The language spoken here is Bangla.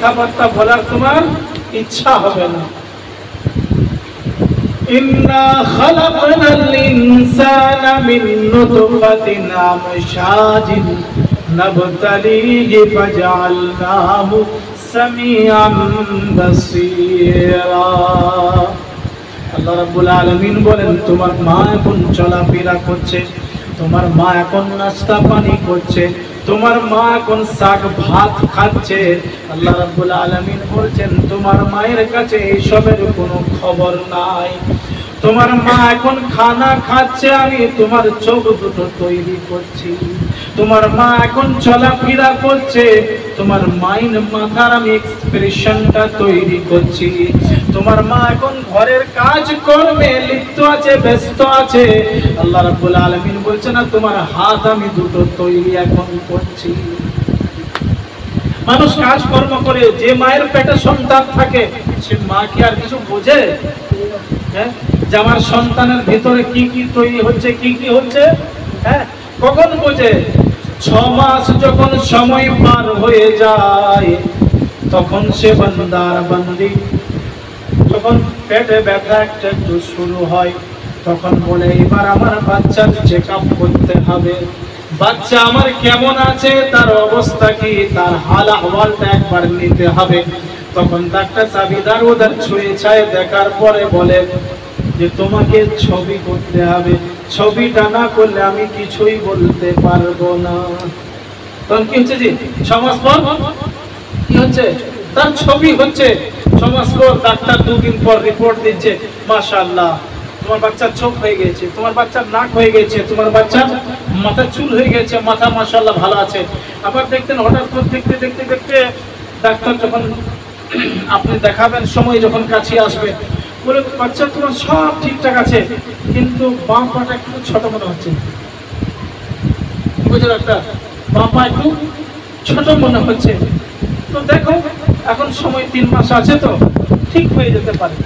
কথাবার্তা বলার তোমার ইচ্ছা হবে না। ইন্না খালাকনাল ইনসানা মিন নুতফাতিন আমশাজিন নাবতালিহি ফাজআলনাহু সামিআন বাসীরা। আল্লাহ রাব্বুল আলামিন বলেন, তোমার মা এখন চলাফেরা করছে, তোমার মা এখন নাস্তা পানি করছে, তোমার মা এখন শাক ভাত খাচ্ছে। আল্লাহ রাব্বুল আলামিন বলছেন, তোমার মায়ের কাছে এইসবের কোনো খবর নাই। তোমার মা এখন খানা খাচ্ছে, আমি তোমার চোখ দুটো তৈরি করছি। তোমার মা এখন চলাফেরা করছে, তোমার মাইন্ড মাথার আমি এক্সপ্রেশনটা তৈরি করছি। তোমার মা এখন ঘরের কাজ কর্মে লিপ্ত আছে, ব্যস্ত আছে। আল্লাহ রাব্বুল আলামিন বলছে না, তোমার হাত আমি দুটো তৈরি এখন করছি। মানুষ কাজ কর্ম করে, যে মায়ের পেটে সন্তান থাকে সে মা কি আর কিছু বোঝে? হ্যাঁ, যে আমার সন্তানের ভিতরে কি কি তৈরি হচ্ছে, কি কি হচ্ছে, হ্যাঁ, কখন বোঝে? 6 মাস যখন সময় পার হয়ে যায়, তখন সে বান্দার বান্দি, যখন পেটে ব্যথা একটু শুরু হয়, তখন বলে এবার আমার বাচ্চার চেক আপ করতে হবে। বাচ্চা আমার কেমন আছে, তার অবস্থা কি, তার হাল আহওয়ালটা একবার নিতে হবে। তখন ডাক্তার চাবিদার ওদের ছুঁয়ে ছায় দেখার পরে বলে যে তোমাকে ছবি করতে হবে, ছবিটা না করলে আমি কিছুই বলতে পারবো না। তখন কি হচ্ছে জি, 6 মাস পর কি হচ্ছে, তার ছবি হচ্ছে। 6 মাস পর ডাক্তার 2 দিন পর রিপোর্ট দিচ্ছে, মাশাআল্লাহ তোমার বাচ্চার চোখ হয়ে গেছে, তোমার বাচ্চার নাক হয়ে গেছে, তোমার বাচ্চার মাথা চুল হয়ে গেছে, মাথা মাশাআল্লাহ ভালো আছে। আবার দেখতেন হঠাৎ করে দেখতে দেখতে দেখতে ডাক্তার যখন আপনি দেখাবেন, সময় যখন কাছে আসবে, বলে বাচ্চা তোমার সব ঠিকঠাক আছে, কিন্তু বাম পাটা একটু ছোট মনে হচ্ছে। বুঝলেন ডাক্তার, বাম পা একটু ছোট মনে হচ্ছে। তো দেখো এখন সময় 3 মাস আছে, তো ঠিক হয়ে যেতে পারে।